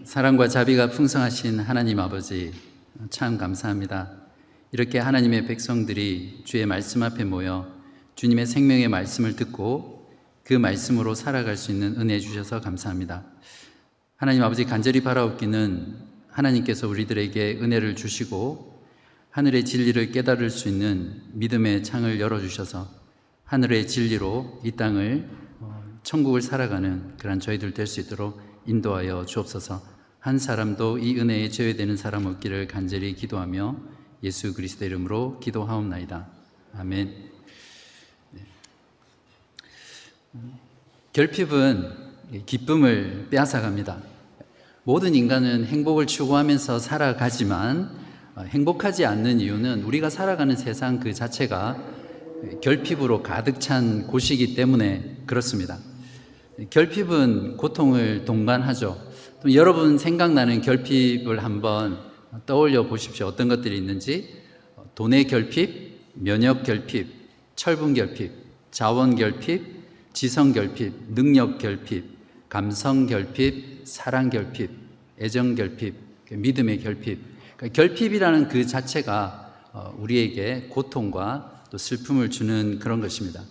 사랑과 자비가 풍성하신 하나님 아버지, 참 감사합니다. 이렇게 하나님의 백성들이 주의 말씀 앞에 모여 주님의 생명의 말씀을 듣고 그 말씀으로 살아갈 수 있는 은혜 주셔서 감사합니다. 하나님 아버지, 간절히 바라옵기는 하나님께서 우리들에게 은혜를 주시고 하늘의 진리를 깨달을 수 있는 믿음의 창을 열어주셔서 하늘의 진리로 이 땅을 천국을 살아가는 그런 저희들 될 수 있도록 인도하여 주옵소서. 한 사람도 이 은혜에 제외되는 사람 없기를 간절히 기도하며 예수 그리스도 이름으로 기도하옵나이다. 아멘. 결핍은 기쁨을 빼앗아갑니다. 모든 인간은 행복을 추구하면서 살아가지만 행복하지 않는 이유는 우리가 살아가는 세상 그 자체가 결핍으로 가득 찬 곳이기 때문에 그렇습니다. 결핍은 고통을 동반하죠. 또 여러분 생각나는 결핍을 한번 떠올려 보십시오. 어떤 것들이 있는지. 돈의 결핍, 면역 결핍, 철분 결핍, 자원 결핍, 지성 결핍, 능력 결핍, 감성 결핍, 사랑 결핍, 애정 결핍, 믿음의 결핍. 그러니까 결핍이라는 그 자체가 우리에게 고통과 또 슬픔을 주는 그런 것입니다.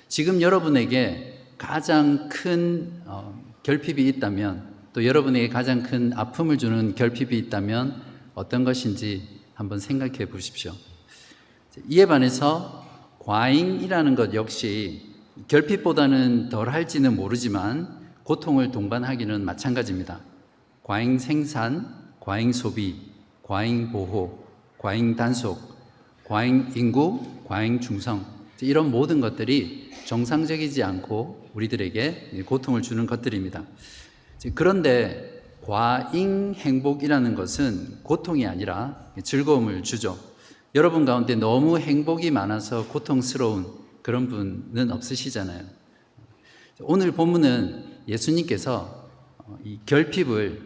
지금 여러분에게 가장 큰 결핍이 있다면, 또 여러분에게 가장 큰 아픔을 주는 결핍이 있다면 어떤 것인지 한번 생각해 보십시오. 이에 반해서 과잉이라는 것 역시 결핍보다는 덜 할지는 모르지만 고통을 동반하기는 마찬가지입니다. 과잉 생산, 과잉 소비, 과잉 보호, 과잉 단속, 과잉 인구, 과잉 중성, 이런 모든 것들이 정상적이지 않고 우리들에게 고통을 주는 것들입니다. 그런데 과잉 행복이라는 것은 고통이 아니라 즐거움을 주죠. 여러분 가운데 너무 행복이 많아서 고통스러운 그런 분은 없으시잖아요. 오늘 본문은 예수님께서 이 결핍을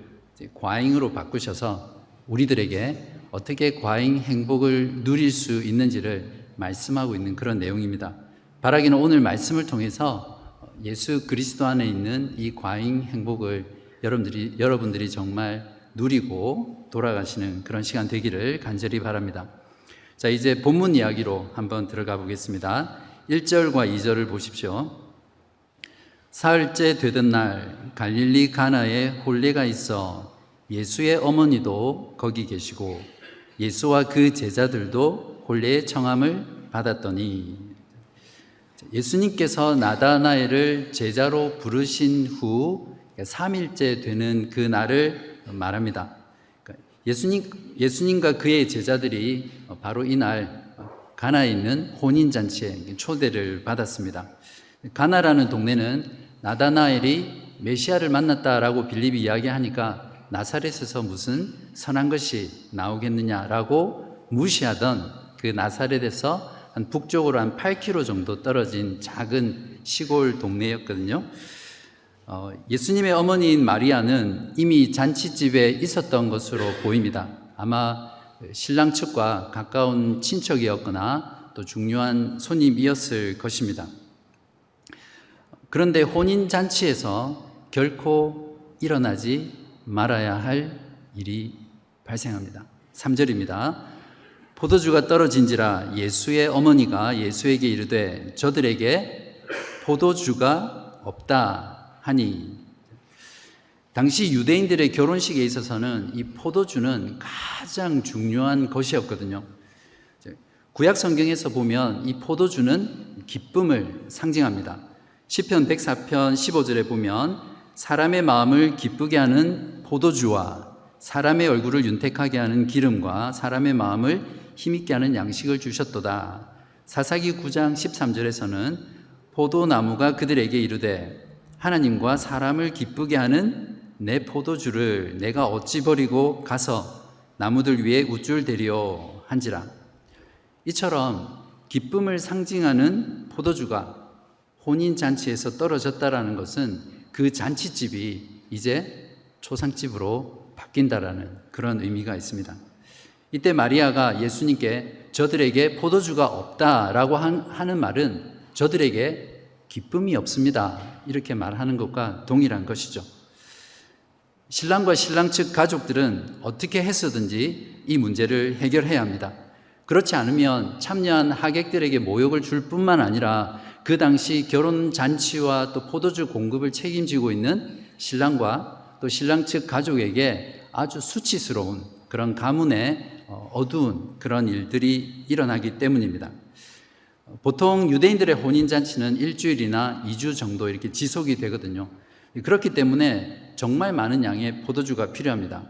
과잉으로 바꾸셔서 우리들에게 어떻게 과잉 행복을 누릴 수 있는지를 말씀하고 있는 그런 내용입니다. 바라기는 오늘 말씀을 통해서 예수 그리스도 안에 있는 이 과잉 행복을 여러분들이 정말 누리고 돌아가시는 그런 시간 되기를 간절히 바랍니다. 자, 이제 본문 이야기로 한번 들어가 보겠습니다. 1절과 2절을 보십시오. 사흘째 되던 날 갈릴리 가나에 혼례가 있어 예수의 어머니도 거기 계시고 예수와 그 제자들도 혼례의 청함을 받았더니, 예수님께서 나다나엘을 제자로 부르신 후 3일째 되는 그 날을 말합니다. 예수님과 그의 제자들이 바로 이날 가나에 있는 혼인잔치에 초대를 받았습니다. 가나라는 동네는 나다나엘이 메시아를 만났다라고 빌립이 이야기하니까 나사렛에서 무슨 선한 것이 나오겠느냐라고 무시하던 그 나사렛에서 한 북쪽으로 한 8km 정도 떨어진 작은 시골 동네였거든요. 예수님의 어머니인 마리아는 이미 잔치집에 있었던 것으로 보입니다. 아마 신랑 측과 가까운 친척이었거나 또 중요한 손님이었을 것입니다. 그런데 혼인잔치에서 결코 일어나지 말아야 할 일이 발생합니다. 3절입니다. 포도주가 떨어진지라 예수의 어머니가 예수에게 이르되 저들에게 포도주가 없다 하니. 당시 유대인들의 결혼식에 있어서는 이 포도주는 가장 중요한 것이었거든요. 구약 성경에서 보면 이 포도주는 기쁨을 상징합니다. 시편 104편 15절에 보면 사람의 마음을 기쁘게 하는 포도주와 사람의 얼굴을 윤택하게 하는 기름과 사람의 마음을 힘있게 하는 양식을 주셨도다. 사사기 9장 13절에서는 포도나무가 그들에게 이르되 하나님과 사람을 기쁘게 하는 내 포도주를 내가 어찌 버리고 가서 나무들 위에 우쭐대리오 한지라. 이처럼 기쁨을 상징하는 포도주가 혼인잔치에서 떨어졌다라는 것은 그 잔치집이 이제 초상집으로 바뀐다라는 그런 의미가 있습니다. 이때 마리아가 예수님께 저들에게 포도주가 없다라고 하는 말은 저들에게 기쁨이 없습니다 이렇게 말하는 것과 동일한 것이죠. 신랑과 신랑 측 가족들은 어떻게 해서든지 이 문제를 해결해야 합니다. 그렇지 않으면 참여한 하객들에게 모욕을 줄 뿐만 아니라 그 당시 결혼 잔치와 또 포도주 공급을 책임지고 있는 신랑과 또 신랑 측 가족에게 아주 수치스러운 그런 가문의 어두운 그런 일들이 일어나기 때문입니다. 보통 유대인들의 혼인잔치는 일주일이나 2주 정도 이렇게 지속이 되거든요. 그렇기 때문에 정말 많은 양의 포도주가 필요합니다.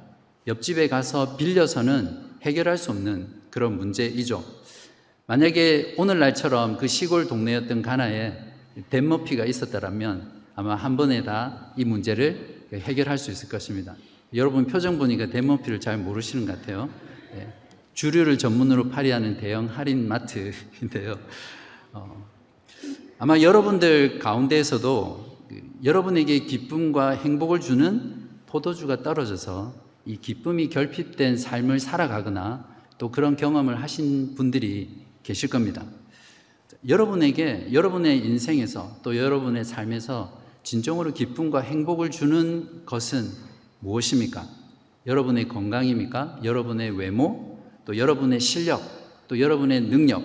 옆집에 가서 빌려서는 해결할 수 없는 그런 문제이죠. 만약에 오늘날처럼 그 시골 동네였던 가나에 댐머피가 있었다면 아마 한 번에 다 이 문제를 해결할 수 있을 것입니다. 여러분 표정 보니까 댐머피를 잘 모르시는 것 같아요. 주류를 전문으로 팔이하는 대형 할인 마트인데요. 아마 여러분들 가운데에서도 여러분에게 기쁨과 행복을 주는 포도주가 떨어져서 이 기쁨이 결핍된 삶을 살아가거나 또 그런 경험을 하신 분들이 계실 겁니다. 여러분에게 여러분의 인생에서 또 여러분의 삶에서 진정으로 기쁨과 행복을 주는 것은 무엇입니까? 여러분의 건강입니까? 여러분의 외모, 또 여러분의 실력, 또 여러분의 능력,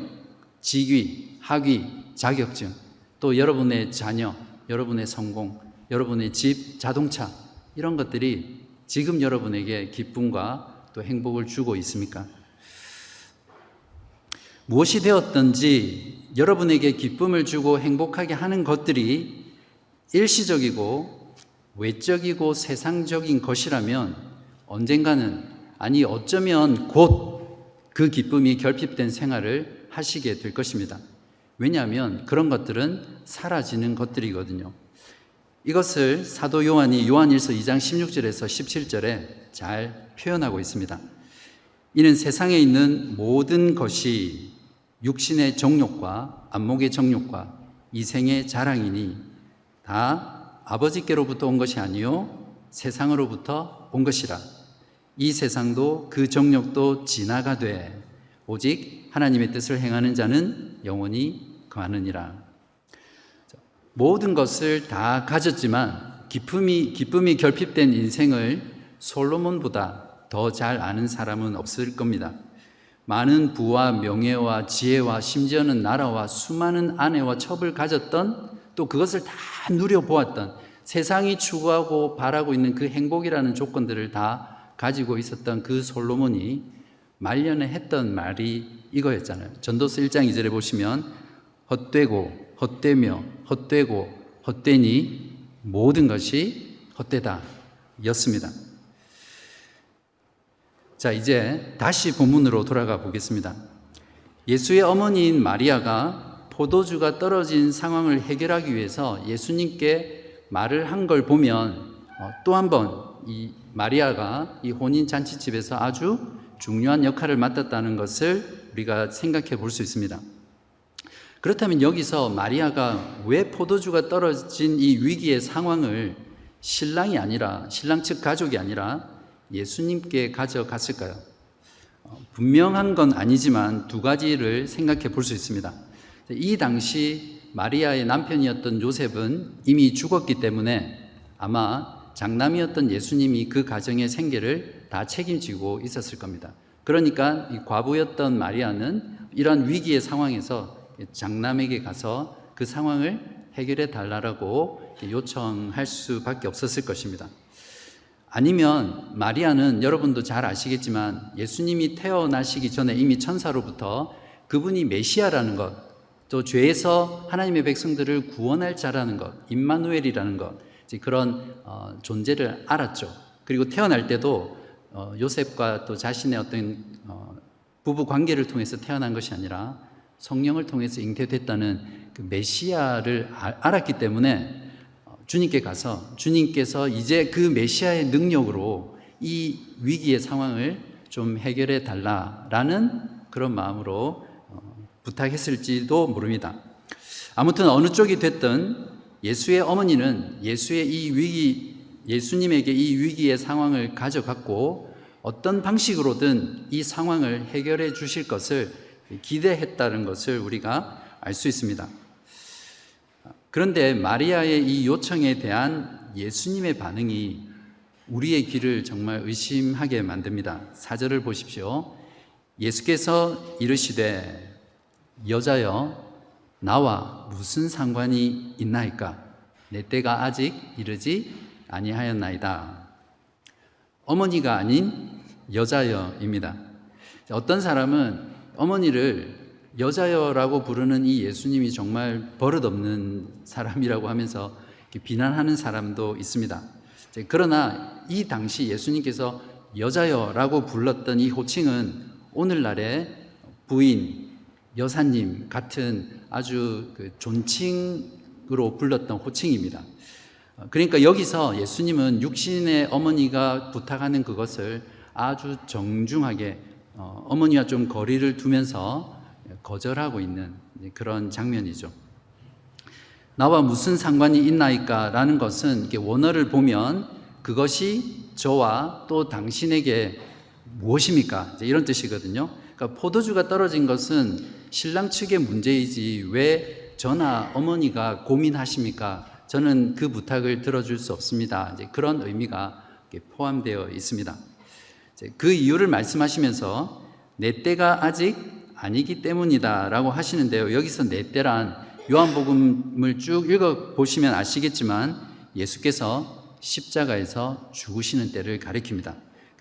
직위, 학위, 자격증, 또 여러분의 자녀, 여러분의 성공, 여러분의 집, 자동차 이런 것들이 지금 여러분에게 기쁨과 또 행복을 주고 있습니까? 무엇이 되었든지 여러분에게 기쁨을 주고 행복하게 하는 것들이 일시적이고 외적이고 세상적인 것이라면 언젠가는 아니 어쩌면 곧 그 기쁨이 결핍된 생활을 하시게 될 것입니다. 왜냐하면 그런 것들은 사라지는 것들이거든요. 이것을 사도 요한이 요한일서 2장 16절에서 17절에 잘 표현하고 있습니다. 이는 세상에 있는 모든 것이 육신의 정욕과 안목의 정욕과 이생의 자랑이니 다 아버지께로부터 온 것이 아니요 세상으로부터 온 것이라. 이 세상도 그 정욕도 지나가되 오직 하나님의 뜻을 행하는 자는 영원히 거하느니라. 모든 것을 다 가졌지만 기쁨이 결핍된 인생을 솔로몬보다 더 잘 아는 사람은 없을 겁니다. 많은 부와 명예와 지혜와 심지어는 나라와 수많은 아내와 첩을 가졌던 또 그것을 다 누려보았던 세상이 추구하고 바라고 있는 그 행복이라는 조건들을 다 가지고 있었던 그 솔로몬이 말년에 했던 말이 이거였잖아요. 전도서 1장 2절에 보시면 헛되고 헛되며 헛되고 헛되니 모든 것이 헛되다 였습니다. 자, 이제 다시 본문으로 돌아가 보겠습니다. 예수의 어머니인 마리아가 포도주가 떨어진 상황을 해결하기 위해서 예수님께 말을 한 걸 보면 또 한 번 이 마리아가 이 혼인 잔치집에서 아주 중요한 역할을 맡았다는 것을 우리가 생각해 볼 수 있습니다. 그렇다면 여기서 마리아가 왜 포도주가 떨어진 이 위기의 상황을 신랑이 아니라 신랑 측 가족이 아니라 예수님께 가져갔을까요? 분명한 건 아니지만 두 가지를 생각해 볼 수 있습니다. 이 당시 마리아의 남편이었던 요셉은 이미 죽었기 때문에 아마 장남이었던 예수님이 그 가정의 생계를 다 책임지고 있었을 겁니다. 그러니까 이 과부였던 마리아는 이런 위기의 상황에서 장남에게 가서 그 상황을 해결해 달라고 요청할 수밖에 없었을 것입니다. 아니면 마리아는 여러분도 잘 아시겠지만 예수님이 태어나시기 전에 이미 천사로부터 그분이 메시아라는 것, 또 죄에서 하나님의 백성들을 구원할 자라는 것, 임마누엘이라는 것, 그런 존재를 알았죠. 그리고 태어날 때도 요셉과 또 자신의 어떤 부부 관계를 통해서 태어난 것이 아니라 성령을 통해서 잉태됐다는 그 메시아를 알았기 때문에 주님께 가서 주님께서 이제 그 메시아의 능력으로 이 위기의 상황을 좀 해결해 달라라는 그런 마음으로 부탁했을지도 모릅니다. 아무튼 어느 쪽이 됐든 예수의 어머니는 예수님에게 이 위기의 상황을 가져갔고 어떤 방식으로든 이 상황을 해결해 주실 것을 기대했다는 것을 우리가 알 수 있습니다. 그런데 마리아의 이 요청에 대한 예수님의 반응이 우리의 귀를 정말 의심하게 만듭니다. 4절을 보십시오. 예수께서 이르시되 여자여 나와 무슨 상관이 있나이까? 내 때가 아직 이르지 아니하였나이다. 어머니가 아닌 여자여입니다. 어떤 사람은 어머니를 여자여라고 부르는 이 예수님이 정말 버릇없는 사람이라고 하면서 비난하는 사람도 있습니다. 그러나 이 당시 예수님께서 여자여라고 불렀던 이 호칭은 오늘날의 부인, 여사님 같은 아주 존칭으로 불렀던 호칭입니다. 그러니까 여기서 예수님은 육신의 어머니가 부탁하는 그것을 아주 정중하게 어머니와 좀 거리를 두면서 거절하고 있는 그런 장면이죠. 나와 무슨 상관이 있나이까? 라는 것은 원어를 보면 그것이 저와 또 당신에게 무엇입니까? 이런 뜻이거든요. 그러니까 포도주가 떨어진 것은 신랑 측의 문제이지 왜 저나 어머니가 고민하십니까? 저는 그 부탁을 들어줄 수 없습니다. 그런 의미가 포함되어 있습니다. 그 이유를 말씀하시면서 내 때가 아직 아니기 때문이다 라고 하시는데요. 여기서 내 때란 요한복음을 쭉 읽어보시면 아시겠지만 예수께서 십자가에서 죽으시는 때를 가리킵니다.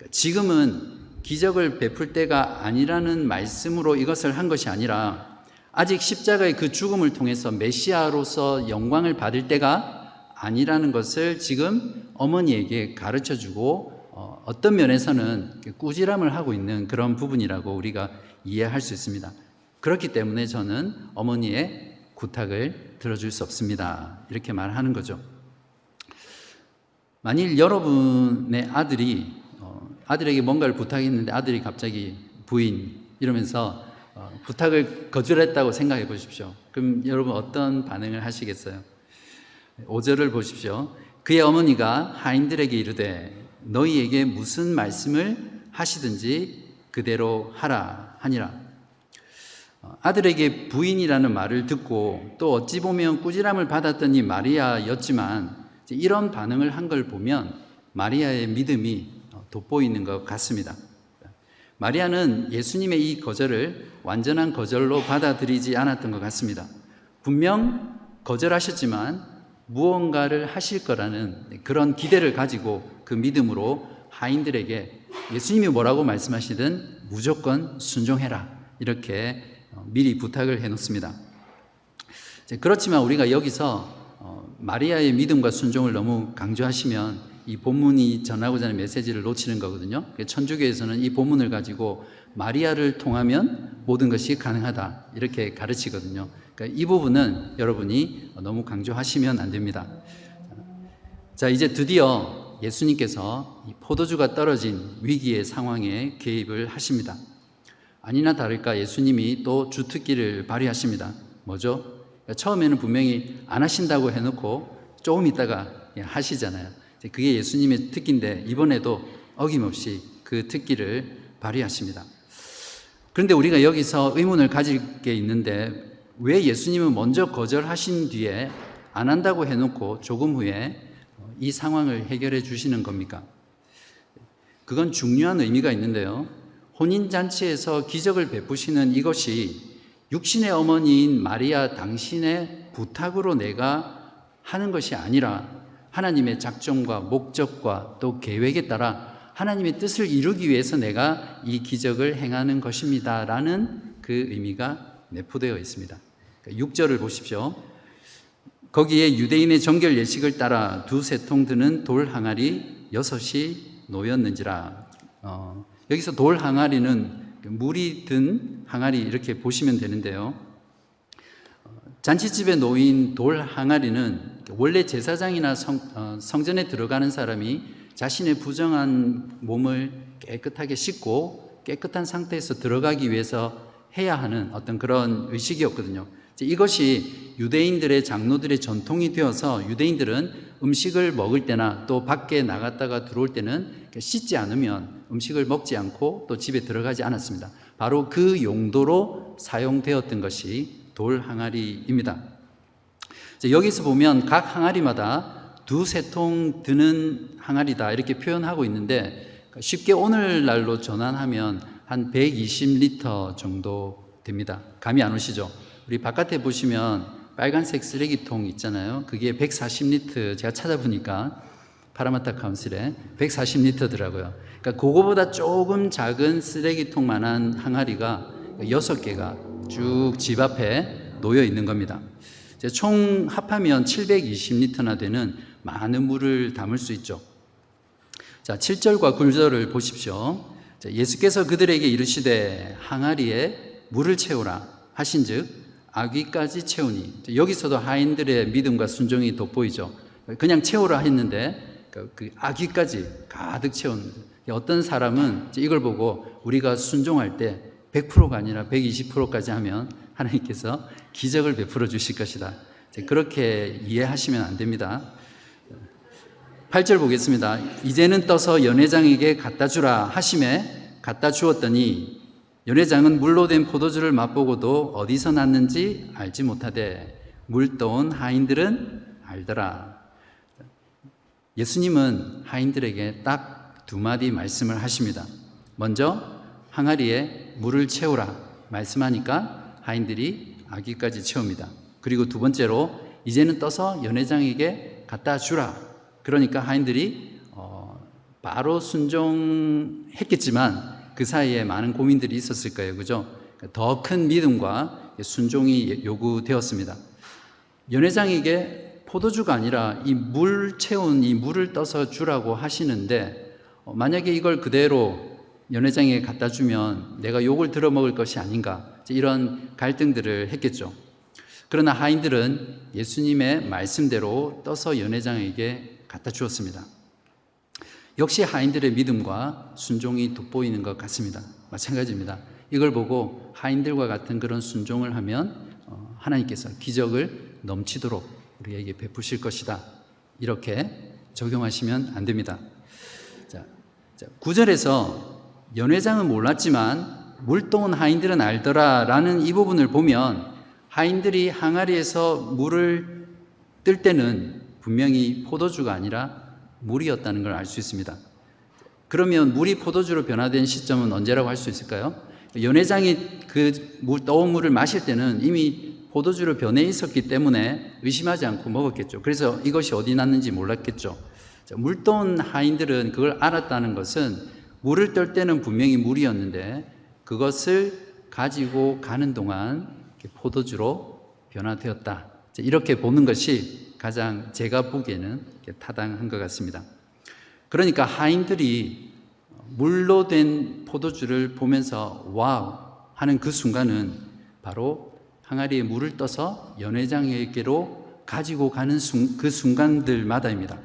지금은 기적을 베풀 때가 아니라는 말씀으로 이것을 한 것이 아니라 아직 십자가의 그 죽음을 통해서 메시아로서 영광을 받을 때가 아니라는 것을 지금 어머니에게 가르쳐주고 어떤 면에서는 꾸지람을 하고 있는 그런 부분이라고 우리가 이해할 수 있습니다. 그렇기 때문에 저는 어머니의 부탁을 들어줄 수 없습니다. 이렇게 말하는 거죠. 만일 여러분의 아들에게 뭔가를 부탁했는데 아들이 갑자기 부인 이러면서 부탁을 거절했다고 생각해 보십시오. 그럼 여러분 어떤 반응을 하시겠어요? 5절을 보십시오. 그의 어머니가 하인들에게 이르되 너희에게 무슨 말씀을 하시든지 그대로 하라 하니라. 아들에게 부인이라는 말을 듣고 또 어찌 보면 꾸지람을 받았던 이 마리아였지만 이런 반응을 한 걸 보면 마리아의 믿음이 돋보이는 것 같습니다. 마리아는 예수님의 이 거절을 완전한 거절로 받아들이지 않았던 것 같습니다. 분명 거절하셨지만 무언가를 하실 거라는 그런 기대를 가지고 그 믿음으로 하인들에게 예수님이 뭐라고 말씀하시든 무조건 순종해라 이렇게 미리 부탁을 해놓습니다. 그렇지만 우리가 여기서 마리아의 믿음과 순종을 너무 강조하시면 이 본문이 전하고자 하는 메시지를 놓치는 거거든요. 천주교에서는 이 본문을 가지고 마리아를 통하면 모든 것이 가능하다 이렇게 가르치거든요. 그러니까 이 부분은 여러분이 너무 강조하시면 안 됩니다. 자, 이제 드디어 예수님께서 이 포도주가 떨어진 위기의 상황에 개입을 하십니다. 아니나 다를까 예수님이 또 주특기를 발휘하십니다. 뭐죠? 그러니까 처음에는 분명히 안 하신다고 해놓고 조금 있다가 하시잖아요. 그게 예수님의 특기인데 이번에도 어김없이 그 특기를 발휘하십니다. 그런데 우리가 여기서 의문을 가질 게 있는데 왜 예수님은 먼저 거절하신 뒤에 안 한다고 해놓고 조금 후에 이 상황을 해결해 주시는 겁니까? 그건 중요한 의미가 있는데요. 혼인잔치에서 기적을 베푸시는 이것이 육신의 어머니인 마리아 당신의 부탁으로 내가 하는 것이 아니라 하나님의 작정과 목적과 또 계획에 따라 하나님의 뜻을 이루기 위해서 내가 이 기적을 행하는 것입니다 라는 그 의미가 내포되어 있습니다. 6절을 보십시오. 거기에 유대인의 정결 예식을 따라 두세 통 드는 돌 항아리 6이 놓였는지라. 여기서 돌 항아리는 물이 든 항아리 이렇게 보시면 되는데요. 잔치집에 놓인 돌 항아리는 원래 제사장이나 성전에 들어가는 사람이 자신의 부정한 몸을 깨끗하게 씻고 깨끗한 상태에서 들어가기 위해서 해야 하는 어떤 그런 의식이었거든요. 이것이 유대인들의 장로들의 전통이 되어서 유대인들은 음식을 먹을 때나 또 밖에 나갔다가 들어올 때는 씻지 않으면 음식을 먹지 않고 또 집에 들어가지 않았습니다. 바로 그 용도로 사용되었던 것이 돌 항아리입니다. 여기서 보면 각 항아리마다 두세 통 드는 항아리다 이렇게 표현하고 있는데 쉽게 오늘날로 전환하면 한 120리터 정도 됩니다. 감이 안 오시죠? 우리 바깥에 보시면 빨간색 쓰레기통 있잖아요. 그게 140리터, 제가 찾아보니까 파라마타 카운슬에 140리터더라고요. 그러니까 그거보다 조금 작은 쓰레기통만한 항아리가 6개가 쭉 집 앞에 놓여 있는 겁니다. 총 합하면 720리터나 되는 많은 물을 담을 수 있죠. 자, 7절과 9절을 보십시오. 예수께서 그들에게 이르시되 항아리에 물을 채우라 하신즉 아귀까지 채우니, 여기서도 하인들의 믿음과 순종이 돋보이죠. 그냥 채우라 했는데 그 아귀까지 가득 채우는, 어떤 사람은 이걸 보고 우리가 순종할 때 100%가 아니라 120%까지 하면 하나님께서 기적을 베풀어 주실 것이다. 그렇게 이해하시면 안 됩니다. 8절 보겠습니다. 이제는 떠서 연회장에게 갖다 주라 하심에 갖다 주었더니 연회장은 물로 된 포도주를 맛보고도 어디서 났는지 알지 못하되 물 떠온 하인들은 알더라. 예수님은 하인들에게 딱 두 마디 말씀을 하십니다. 먼저 항아리에 물을 채우라 말씀하니까 하인들이 아귀까지 채웁니다. 그리고 두 번째로 이제는 떠서 연회장에게 갖다 주라. 그러니까 하인들이 바로 순종했겠지만 그 사이에 많은 고민들이 있었을 거예요. 그죠? 더 큰 믿음과 순종이 요구되었습니다. 연회장에게 포도주가 아니라 이 물 채운 이 물을 떠서 주라고 하시는데 만약에 이걸 그대로 연회장에 갖다 주면 내가 욕을 들어먹을 것이 아닌가, 이런 갈등들을 했겠죠. 그러나 하인들은 예수님의 말씀대로 떠서 연회장에게 갖다 주었습니다. 역시 하인들의 믿음과 순종이 돋보이는 것 같습니다. 마찬가지입니다. 이걸 보고 하인들과 같은 그런 순종을 하면 하나님께서 기적을 넘치도록 우리에게 베푸실 것이다. 이렇게 적용하시면 안 됩니다. 자, 9절에서 연회장은 몰랐지만 물 떠온 하인들은 알더라 라는 이 부분을 보면 하인들이 항아리에서 물을 뜰 때는 분명히 포도주가 아니라 물이었다는 걸 알 수 있습니다. 그러면 물이 포도주로 변화된 시점은 언제라고 할 수 있을까요? 연회장이 그 떠온 물을 마실 때는 이미 포도주로 변해 있었기 때문에 의심하지 않고 먹었겠죠. 그래서 이것이 어디 났는지 몰랐겠죠. 물 떠온 하인들은 그걸 알았다는 것은 물을 뜰 때는 분명히 물이었는데 그것을 가지고 가는 동안 포도주로 변화되었다. 이렇게 보는 것이 가장 제가 보기에는 타당한 것 같습니다. 그러니까 하인들이 물로 된 포도주를 보면서 와우 하는 그 순간은 바로 항아리에 물을 떠서 연회장에게로 가지고 가는 그 순간들마다입니다.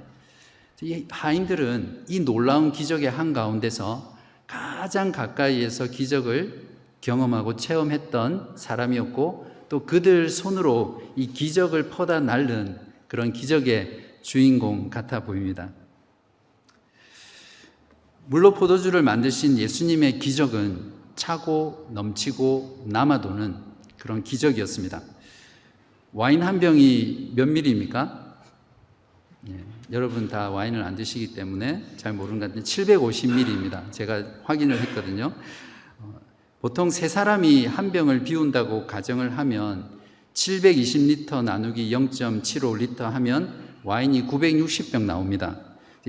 이 하인들은 이 놀라운 기적의 한가운데서 가장 가까이에서 기적을 경험하고 체험했던 사람이었고 또 그들 손으로 이 기적을 퍼다 날른 그런 기적의 주인공 같아 보입니다. 물로 포도주를 만드신 예수님의 기적은 차고 넘치고 남아도는 그런 기적이었습니다. 와인 한 병이 몇 밀리입니까? 여러분 다 와인을 안 드시기 때문에 잘 모르는 것 같은데 750ml입니다. 제가 확인을 했거든요. 보통 세 사람이 한 병을 비운다고 가정을 하면 720리터 나누기 0.75리터 하면 와인이 960병 나옵니다.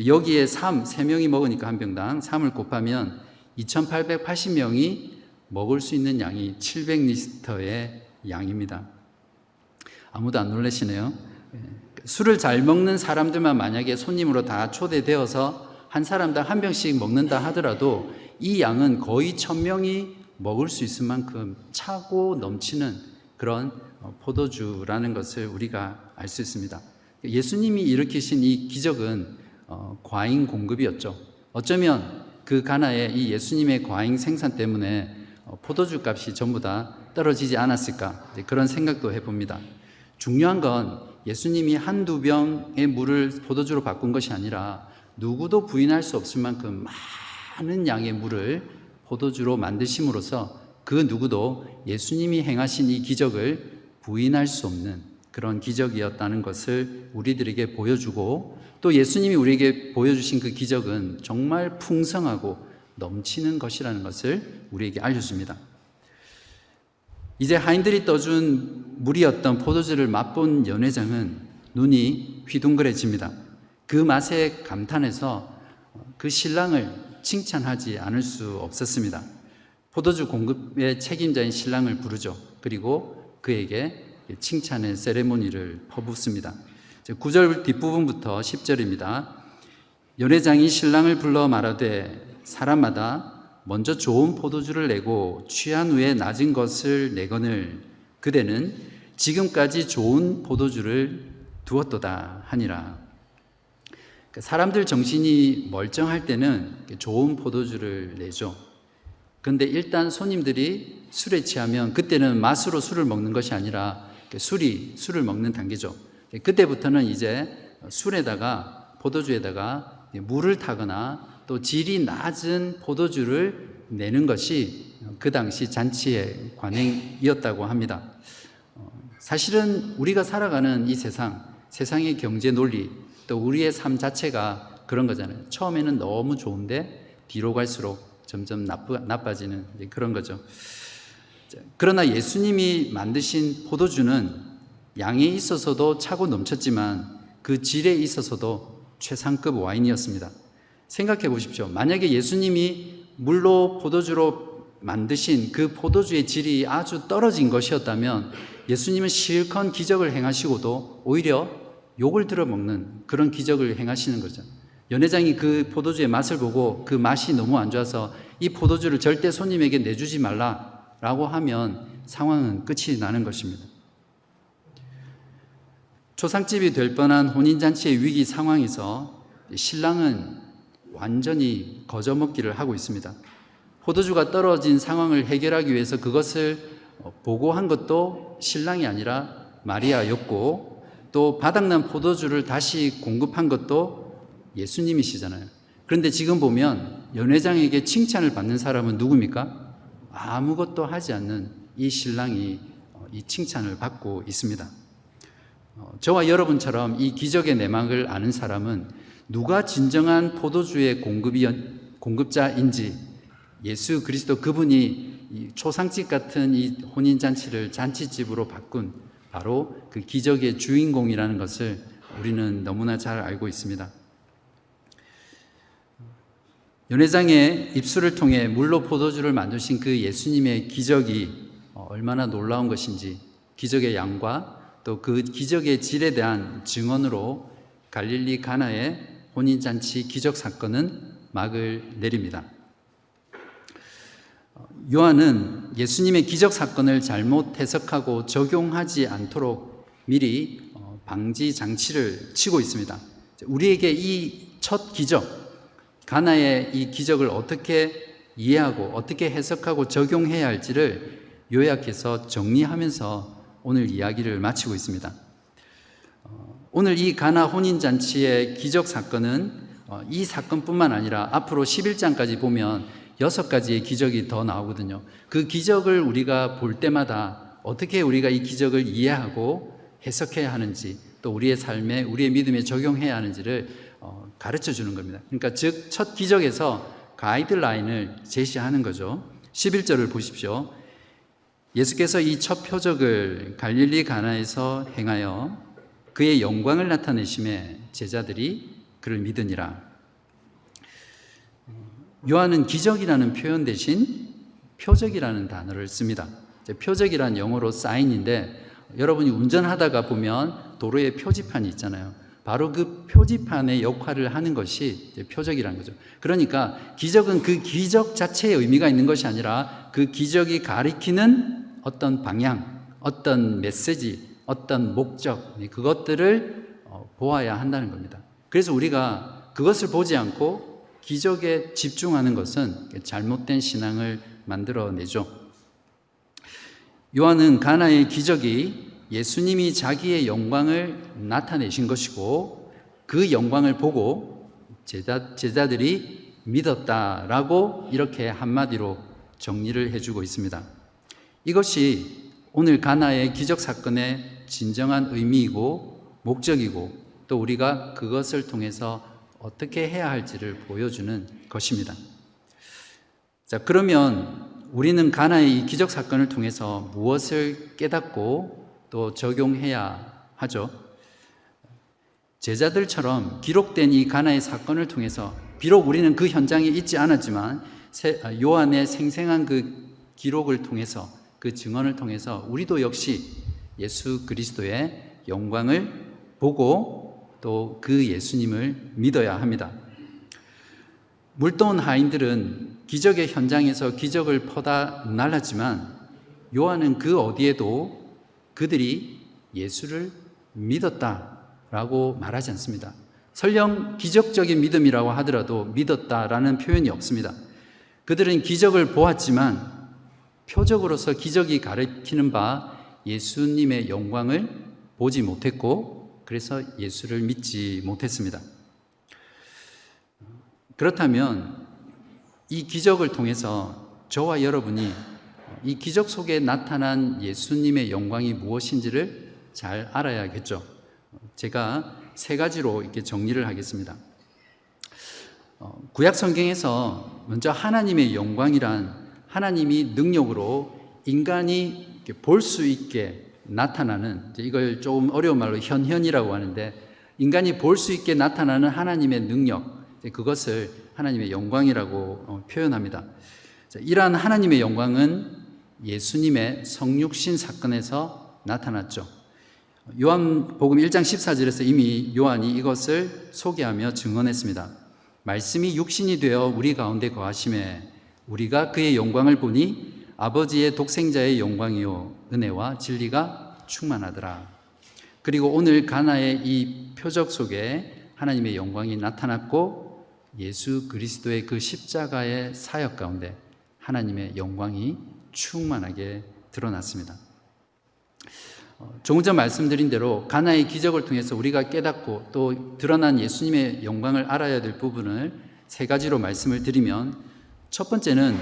여기에 3명이 먹으니까 한 병당 3을 곱하면 2880명이 먹을 수 있는 양이 700리터의 양입니다. 아무도 안 놀라시네요. 술을 잘 먹는 사람들만 만약에 손님으로 다 초대되어서 한 사람당 한 병씩 먹는다 하더라도 이 양은 거의 1000명이 먹을 수 있을 만큼 차고 넘치는 그런 포도주라는 것을 우리가 알 수 있습니다. 예수님이 일으키신 이 기적은 과잉 공급이었죠. 어쩌면 그 가나의 이 예수님의 과잉 생산 때문에 포도주 값이 전부 다 떨어지지 않았을까, 그런 생각도 해봅니다. 중요한 건 예수님이 한두 병의 물을 포도주로 바꾼 것이 아니라 누구도 부인할 수 없을 만큼 많은 양의 물을 포도주로 만드심으로써 그 누구도 예수님이 행하신 이 기적을 부인할 수 없는 그런 기적이었다는 것을 우리들에게 보여주고 또 예수님이 우리에게 보여주신 그 기적은 정말 풍성하고 넘치는 것이라는 것을 우리에게 알려줍니다. 이제 하인들이 떠준 물이었던 포도주를 맛본 연회장은 눈이 휘둥그레집니다. 그 맛에 감탄해서 그 신랑을 칭찬하지 않을 수 없었습니다. 포도주 공급의 책임자인 신랑을 부르죠. 그리고 그에게 칭찬의 세레모니를 퍼붓습니다. 9절 뒷부분부터 10절입니다. 연회장이 신랑을 불러 말하되 사람마다 먼저 좋은 포도주를 내고 취한 후에 낮은 것을 내거늘 그대는 지금까지 좋은 포도주를 두었도다 하니라. 사람들 정신이 멀쩡할 때는 좋은 포도주를 내죠. 그런데 일단 손님들이 술에 취하면 그때는 맛으로 술을 먹는 것이 아니라 술을 먹는 단계죠. 그때부터는 이제 술에다가 포도주에다가 물을 타거나 또 질이 낮은 포도주를 내는 것이 그 당시 잔치의 관행이었다고 합니다. 사실은 우리가 살아가는 이 세상의 경제 논리, 또 우리의 삶 자체가 그런 거잖아요. 처음에는 너무 좋은데 뒤로 갈수록 점점 나빠지는 그런 거죠. 그러나 예수님이 만드신 포도주는 양에 있어서도 차고 넘쳤지만 그 질에 있어서도 최상급 와인이었습니다. 생각해 보십시오. 만약에 예수님이 물로 포도주로 만드신 그 포도주의 질이 아주 떨어진 것이었다면 예수님은 실컷 기적을 행하시고도 오히려 욕을 들어먹는 그런 기적을 행하시는 거죠. 연회장이 그 포도주의 맛을 보고 그 맛이 너무 안 좋아서 이 포도주를 절대 손님에게 내주지 말라라고 하면 상황은 끝이 나는 것입니다. 초상집이 될 뻔한 혼인잔치의 위기 상황에서 신랑은 완전히 거저먹기를 하고 있습니다. 포도주가 떨어진 상황을 해결하기 위해서 그것을 보고한 것도 신랑이 아니라 마리아였고 또 바닥난 포도주를 다시 공급한 것도 예수님이시잖아요. 그런데 지금 보면 연회장에게 칭찬을 받는 사람은 누굽니까? 아무것도 하지 않는 이 신랑이 이 칭찬을 받고 있습니다. 저와 여러분처럼 이 기적의 내막을 아는 사람은 누가 진정한 포도주의 공급자인지 예수 그리스도 그분이 초상집 같은 이 혼인잔치를 잔치집으로 바꾼 바로 그 기적의 주인공이라는 것을 우리는 너무나 잘 알고 있습니다. 연회장의 입술을 통해 물로 포도주를 만드신 그 예수님의 기적이 얼마나 놀라운 것인지 기적의 양과 또 그 기적의 질에 대한 증언으로 갈릴리 가나의 혼인잔치 기적 사건은 막을 내립니다. 요한은 예수님의 기적 사건을 잘못 해석하고 적용하지 않도록 미리 방지 장치를 치고 있습니다. 우리에게 이 첫 기적, 가나의 이 기적을 어떻게 이해하고 어떻게 해석하고 적용해야 할지를 요약해서 정리하면서 오늘 이야기를 마치고 있습니다. 오늘 이 가나 혼인잔치의 기적 사건은 이 사건뿐만 아니라 앞으로 11장까지 보면 6가지의 기적이 더 나오거든요. 그 기적을 우리가 볼 때마다 어떻게 우리가 이 기적을 이해하고 해석해야 하는지 또 우리의 삶에 우리의 믿음에 적용해야 하는지를 가르쳐 주는 겁니다. 그러니까 즉 첫 기적에서 가이드라인을 제시하는 거죠. 11절을 보십시오. 예수께서 이 첫 표적을 갈릴리 가나에서 행하여 그의 영광을 나타내심에 제자들이 그를 믿으니라. 요한은 기적이라는 표현 대신 표적이라는 단어를 씁니다. 표적이란 영어로 사인인데 여러분이 운전하다가 보면 도로에 표지판이 있잖아요. 바로 그 표지판의 역할을 하는 것이 표적이라는 거죠. 그러니까 기적은 그 기적 자체의 의미가 있는 것이 아니라 그 기적이 가리키는 어떤 방향, 어떤 메시지, 어떤 목적, 그것들을 보아야 한다는 겁니다. 그래서 우리가 그것을 보지 않고 기적에 집중하는 것은 잘못된 신앙을 만들어내죠. 요한은 가나의 기적이 예수님이 자기의 영광을 나타내신 것이고 그 영광을 보고 제자들이 믿었다라고 이렇게 한마디로 정리를 해주고 있습니다. 이것이 오늘 가나의 기적 사건의 진정한 의미이고 목적이고 또 우리가 그것을 통해서 어떻게 해야 할지를 보여주는 것입니다. 자, 그러면 우리는 가나의 이 기적 사건을 통해서 무엇을 깨닫고 또 적용해야 하죠? 제자들처럼 기록된 이 가나의 사건을 통해서 비록 우리는 그 현장에 있지 않았지만 요한의 생생한 그 기록을 통해서 그 증언을 통해서 우리도 역시 예수 그리스도의 영광을 보고 또 그 예수님을 믿어야 합니다. 물도온 하인들은 기적의 현장에서 기적을 퍼다 날랐지만 요한은 그 어디에도 그들이 예수를 믿었다라고 말하지 않습니다. 설령 기적적인 믿음이라고 하더라도 믿었다라는 표현이 없습니다. 그들은 기적을 보았지만 표적으로서 기적이 가리키는 바 예수님의 영광을 보지 못했고 그래서 예수를 믿지 못했습니다. 그렇다면 이 기적을 통해서 저와 여러분이 이 기적 속에 나타난 예수님의 영광이 무엇인지를 잘 알아야겠죠. 제가 세 가지로 이렇게 정리를 하겠습니다. 구약 성경에서 먼저 하나님의 영광이란 하나님이 능력으로 인간이 볼 수 있게 나타나는, 이걸 조금 어려운 말로 현현이라고 하는데, 인간이 볼 수 있게 나타나는 하나님의 능력, 그것을 하나님의 영광이라고 표현합니다. 이러한 하나님의 영광은 예수님의 성육신 사건에서 나타났죠. 요한복음 1장 14절에서 이미 요한이 이것을 소개하며 증언했습니다. 말씀이 육신이 되어 우리 가운데 거하심에 우리가 그의 영광을 보니 아버지의 독생자의 영광이요 은혜와 진리가 충만하더라. 그리고 오늘 가나의 이 표적 속에 하나님의 영광이 나타났고 예수 그리스도의 그 십자가의 사역 가운데 하나님의 영광이 충만하게 드러났습니다. 조금 전 말씀드린 대로 가나의 기적을 통해서 우리가 깨닫고 또 드러난 예수님의 영광을 알아야 될 부분을 세 가지로 말씀을 드리면, 첫 번째는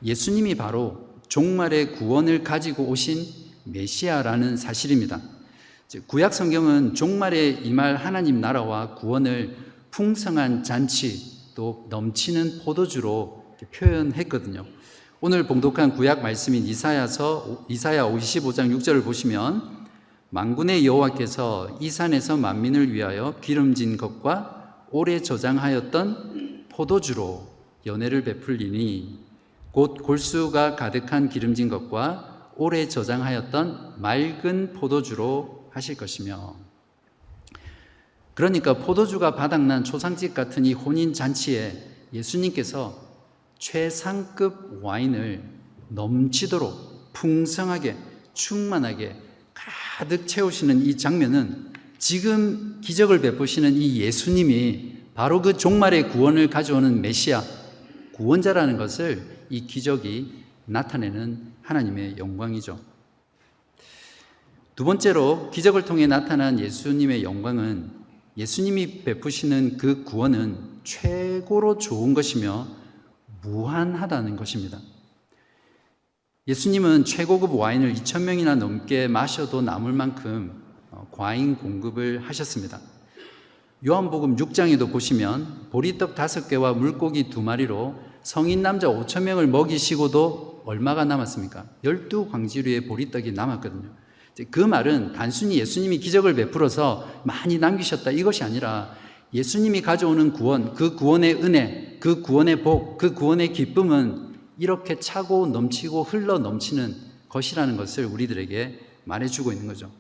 예수님이 바로 종말의 구원을 가지고 오신 메시아라는 사실입니다. 구약 성경은 종말에 임할 하나님 나라와 구원을 풍성한 잔치 또 넘치는 포도주로 표현했거든요. 오늘 봉독한 구약 말씀인 이사야 55장 6절을 보시면 만군의 여호와께서 이 산에서 만민을 위하여 기름진 것과 오래 저장하였던 포도주로 연회를 베풀리니 곧 골수가 가득한 기름진 것과 오래 저장하였던 맑은 포도주로 하실 것이며, 그러니까 포도주가 바닥난 초상집 같은 이 혼인잔치에 예수님께서 최상급 와인을 넘치도록 풍성하게 충만하게 가득 채우시는 이 장면은 지금 기적을 베푸시는 이 예수님이 바로 그 종말의 구원을 가져오는 메시아, 구원자라는 것을 이 기적이 나타내는 하나님의 영광이죠. 두 번째로 기적을 통해 나타난 예수님의 영광은 예수님이 베푸시는 그 구원은 최고로 좋은 것이며 무한하다는 것입니다. 예수님은 최고급 와인을 2,000명이나 넘게 마셔도 남을 만큼 과인 공급을 하셨습니다. 요한복음 6장에도 보시면 보리떡 5개와 물고기 2마리로 성인 남자 5,000명을 먹이시고도 얼마가 남았습니까? 12광지류의 보리떡이 남았거든요. 그 말은 단순히 예수님이 기적을 베풀어서 많이 남기셨다 이것이 아니라 예수님이 가져오는 구원, 그 구원의 은혜, 그 구원의 복, 그 구원의 기쁨은 이렇게 차고 넘치고 흘러 넘치는 것이라는 것을 우리들에게 말해주고 있는 거죠.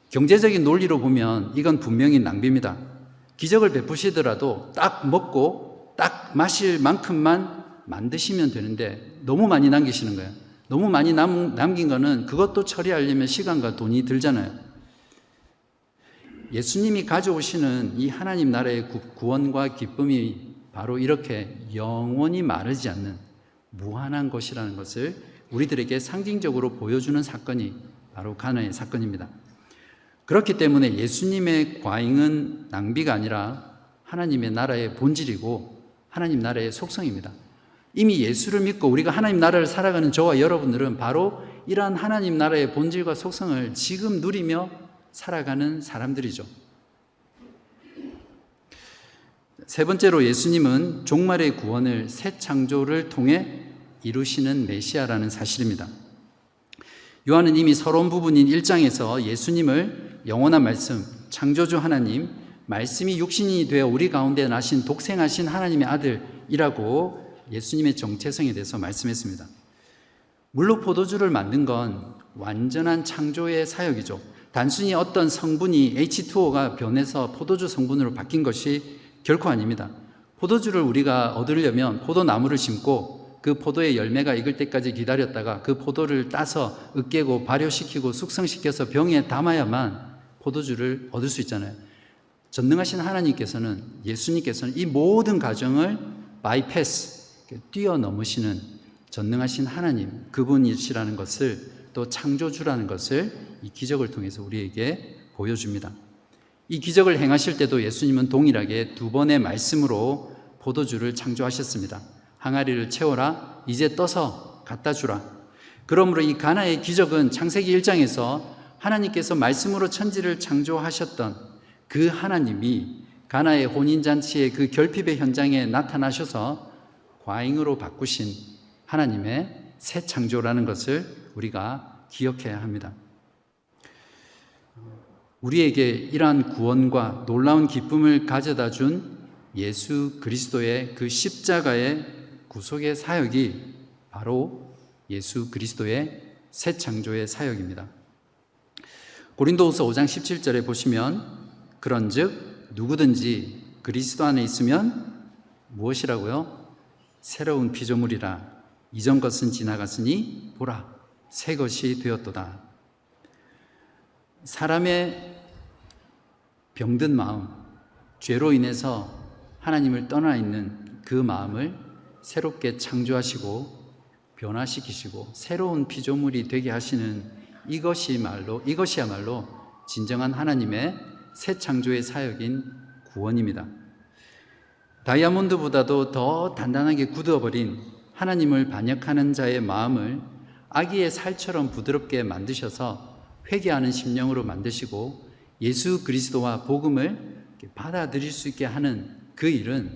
경제적인 논리로 보면 이건 분명히 낭비입니다. 기적을 베푸시더라도 딱 먹고 딱 마실 만큼만 만드시면 되는데 너무 많이 남기시는 거예요. 너무 많이 남긴 거는 그것도 처리하려면 시간과 돈이 들잖아요. 예수님이 가져오시는 이 하나님 나라의 구원과 기쁨이 바로 이렇게 영원히 마르지 않는 무한한 것이라는 것을 우리들에게 상징적으로 보여주는 사건이 바로 가나의 사건입니다. 그렇기 때문에 예수님의 과잉은 낭비가 아니라 하나님의 나라의 본질이고 하나님 나라의 속성입니다. 이미 예수를 믿고 우리가 하나님 나라를 살아가는 저와 여러분들은 바로 이러한 하나님 나라의 본질과 속성을 지금 누리며 살아가는 사람들이죠. 세 번째로 예수님은 종말의 구원을 새 창조를 통해 이루시는 메시아라는 사실입니다. 요한은 이미 서론 부분인 1장에서 예수님을 영원한 말씀, 창조주 하나님, 말씀이 육신이 되어 우리 가운데 나신 독생하신 하나님의 아들이라고 예수님의 정체성에 대해서 말씀했습니다. 물로 포도주를 만든 건 완전한 창조의 사역이죠. 단순히 어떤 성분이 H2O가 변해서 포도주 성분으로 바뀐 것이 결코 아닙니다. 포도주를 우리가 얻으려면 포도나무를 심고 그 포도의 열매가 익을 때까지 기다렸다가 그 포도를 따서 으깨고 발효시키고 숙성시켜서 병에 담아야만 포도주를 얻을 수 있잖아요. 전능하신 하나님께서는, 예수님께서는 이 모든 과정을 바이패스, 뛰어넘으시는 전능하신 하나님, 그분이시라는 것을, 또 창조주라는 것을 이 기적을 통해서 우리에게 보여줍니다. 이 기적을 행하실 때도 예수님은 동일하게 두 번의 말씀으로 포도주를 창조하셨습니다. 항아리를 채워라, 이제 떠서 갖다 주라. 그러므로 이 가나의 기적은 창세기 1장에서 하나님께서 말씀으로 천지를 창조하셨던 그 하나님이 가나의 혼인잔치의 그 결핍의 현장에 나타나셔서 과잉으로 바꾸신 하나님의 새 창조라는 것을 우리가 기억해야 합니다. 우리에게 이러한 구원과 놀라운 기쁨을 가져다 준 예수 그리스도의 그 십자가의 구속의 사역이 바로 예수 그리스도의 새 창조의 사역입니다. 고린도후서 5장 17절에 보시면 그런즉 누구든지 그리스도 안에 있으면 무엇이라고요? 새로운 피조물이라 이전 것은 지나갔으니 보라 새 것이 되었도다. 사람의 병든 마음, 죄로 인해서 하나님을 떠나 있는 그 마음을 새롭게 창조하시고 변화시키시고 새로운 피조물이 되게 하시는 이것이야말로 진정한 하나님의 새 창조의 사역인 구원입니다. 다이아몬드보다도 더 단단하게 굳어버린 하나님을 반역하는 자의 마음을 아기의 살처럼 부드럽게 만드셔서 회개하는 심령으로 만드시고 예수 그리스도와 복음을 받아들일 수 있게 하는 그 일은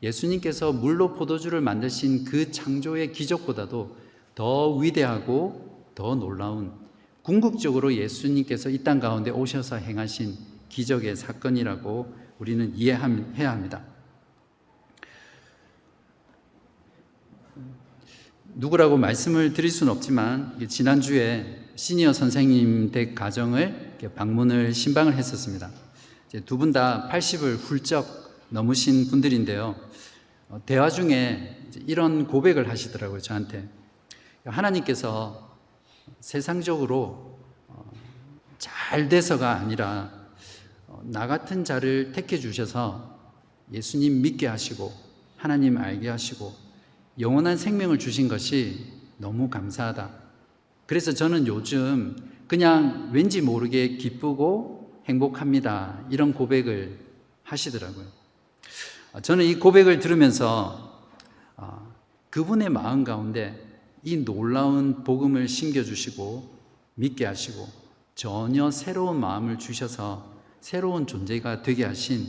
예수님께서 물로 포도주를 만드신 그 창조의 기적보다도 더 위대하고 더 놀라운, 궁극적으로 예수님께서 이 땅 가운데 오셔서 행하신 기적의 사건이라고 우리는 이해해야 합니다. 누구라고 말씀을 드릴 수는 없지만 지난주에 시니어 선생님 댁 가정을 방문을 신방을 했었습니다. 두 분 다 80을 훌쩍 넘으신 분들인데요. 대화 중에 이런 고백을 하시더라고요, 저한테. 하나님께서 세상적으로 잘 돼서가 아니라 나 같은 자를 택해 주셔서 예수님 믿게 하시고 하나님 알게 하시고 영원한 생명을 주신 것이 너무 감사하다. 그래서 저는 요즘 그냥 왠지 모르게 기쁘고 행복합니다. 이런 고백을 하시더라고요. 저는 이 고백을 들으면서 그분의 마음 가운데 이 놀라운 복음을 심겨주시고 믿게 하시고 전혀 새로운 마음을 주셔서 새로운 존재가 되게 하신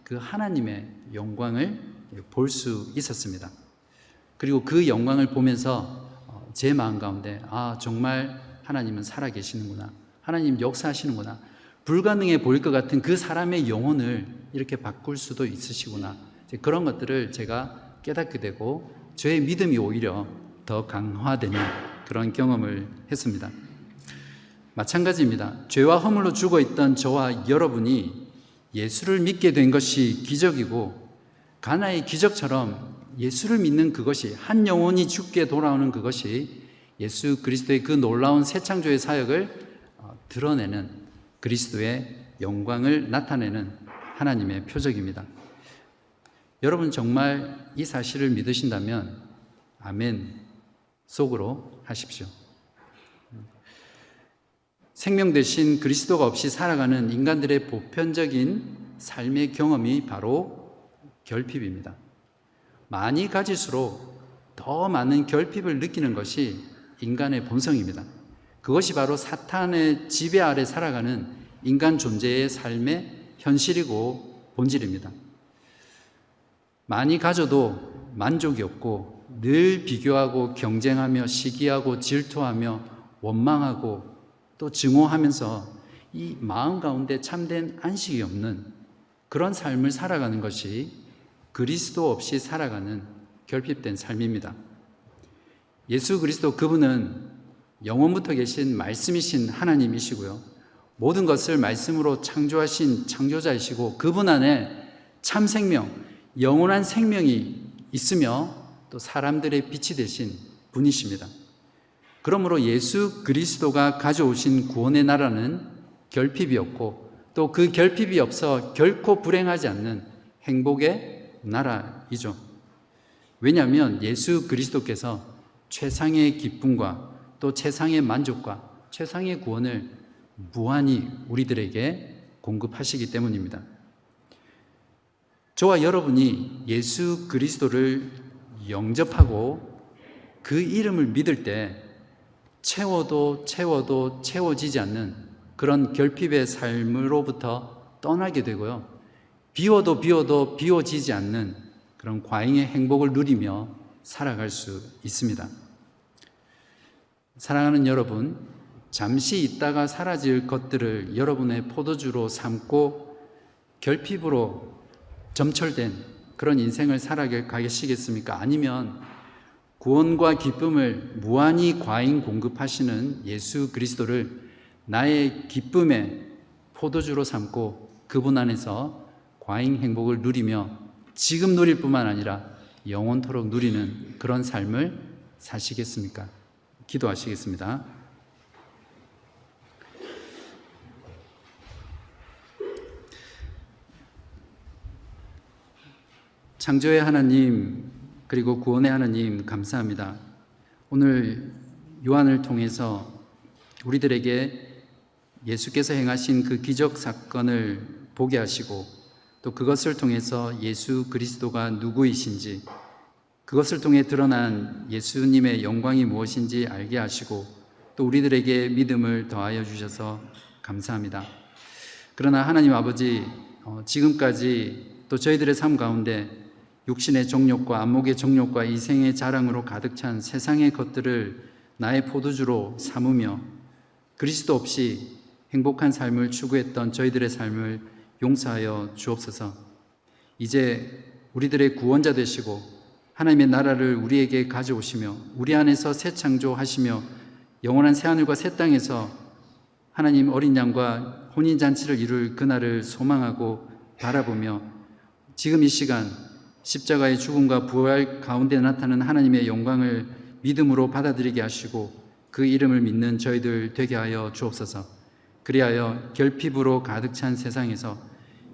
그 하나님의 영광을 볼 수 있었습니다. 그리고 그 영광을 보면서 제 마음 가운데 정말 하나님은 살아계시는구나, 하나님 역사하시는구나, 불가능해 보일 것 같은 그 사람의 영혼을 이렇게 바꿀 수도 있으시구나, 그런 것들을 제가 깨닫게 되고 저의 믿음이 오히려 더 강화되는 그런 경험을 했습니다. 마찬가지입니다. 죄와 허물로 죽어있던 저와 여러분이 예수를 믿게 된 것이 기적이고, 가나의 기적처럼 예수를 믿는 그것이, 한 영혼이 죽게 돌아오는 그것이 예수 그리스도의 그 놀라운 새 창조의 사역을 드러내는, 그리스도의 영광을 나타내는 하나님의 표적입니다. 여러분 정말 이 사실을 믿으신다면 아멘 속으로 하십시오. 생명 대신 그리스도가 없이 살아가는 인간들의 보편적인 삶의 경험이 바로 결핍입니다. 많이 가질수록 더 많은 결핍을 느끼는 것이 인간의 본성입니다. 그것이 바로 사탄의 지배 아래 살아가는 인간 존재의 삶의 현실이고 본질입니다. 많이 가져도 만족이 없고 늘 비교하고 경쟁하며 시기하고 질투하며 원망하고 또 증오하면서 이 마음 가운데 참된 안식이 없는 그런 삶을 살아가는 것이 그리스도 없이 살아가는 결핍된 삶입니다. 예수 그리스도 그분은 영원부터 계신 말씀이신 하나님이시고요. 모든 것을 말씀으로 창조하신 창조자이시고 그분 안에 참 생명, 영원한 생명이 있으며 또 사람들의 빛이 되신 분이십니다. 그러므로 예수 그리스도가 가져오신 구원의 나라는 결핍이 없고 또 그 결핍이 없어 결코 불행하지 않는 행복의 나라이죠. 왜냐하면 예수 그리스도께서 최상의 기쁨과 또 최상의 만족과 최상의 구원을 무한히 우리들에게 공급하시기 때문입니다. 저와 여러분이 예수 그리스도를 영접하고 그 이름을 믿을 때 채워도 채워지지 않는 그런 결핍의 삶으로부터 떠나게 되고요. 비워도 비워지지 않는 그런 과잉의 행복을 누리며 살아갈 수 있습니다. 사랑하는 여러분, 잠시 있다가 사라질 것들을 여러분의 포도주로 삼고 결핍으로 점철된 그런 인생을 살아가시겠습니까? 아니면 구원과 기쁨을 무한히 과잉 공급하시는 예수 그리스도를 나의 기쁨의 포도주로 삼고 그분 안에서 과잉 행복을 누리며 지금 누릴 뿐만 아니라 영원토록 누리는 그런 삶을 사시겠습니까? 기도하시겠습니다. 창조의 하나님 그리고 구원의 하나님 감사합니다. 오늘 요한을 통해서 우리들에게 예수께서 행하신 그 기적 사건을 보게 하시고 또 그것을 통해서 예수 그리스도가 누구이신지 그것을 통해 드러난 예수님의 영광이 무엇인지 알게 하시고 또 우리들에게 믿음을 더하여 주셔서 감사합니다. 그러나 하나님 아버지 지금까지 또 저희들의 삶 가운데 육신의 정욕과 안목의 정욕과 이생의 자랑으로 가득 찬 세상의 것들을 나의 포도주로 삼으며 그리스도 없이 행복한 삶을 추구했던 저희들의 삶을 용서하여 주옵소서. 이제 우리들의 구원자 되시고 하나님의 나라를 우리에게 가져오시며 우리 안에서 새 창조하시며 영원한 새하늘과 새 땅에서 하나님 어린 양과 혼인잔치를 이룰 그날을 소망하고 바라보며 지금 이 시간 십자가의 죽음과 부활 가운데 나타나는 하나님의 영광을 믿음으로 받아들이게 하시고 그 이름을 믿는 저희들 되게 하여 주옵소서. 그리하여 결핍으로 가득 찬 세상에서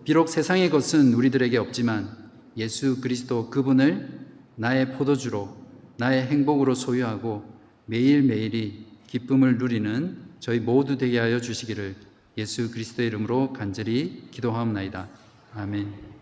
비록 세상의 것은 우리들에게 없지만 예수 그리스도 그분을 나의 포도주로 나의 행복으로 소유하고 매일매일이 기쁨을 누리는 저희 모두 되게 하여 주시기를 예수 그리스도의 이름으로 간절히 기도하옵나이다. 아멘.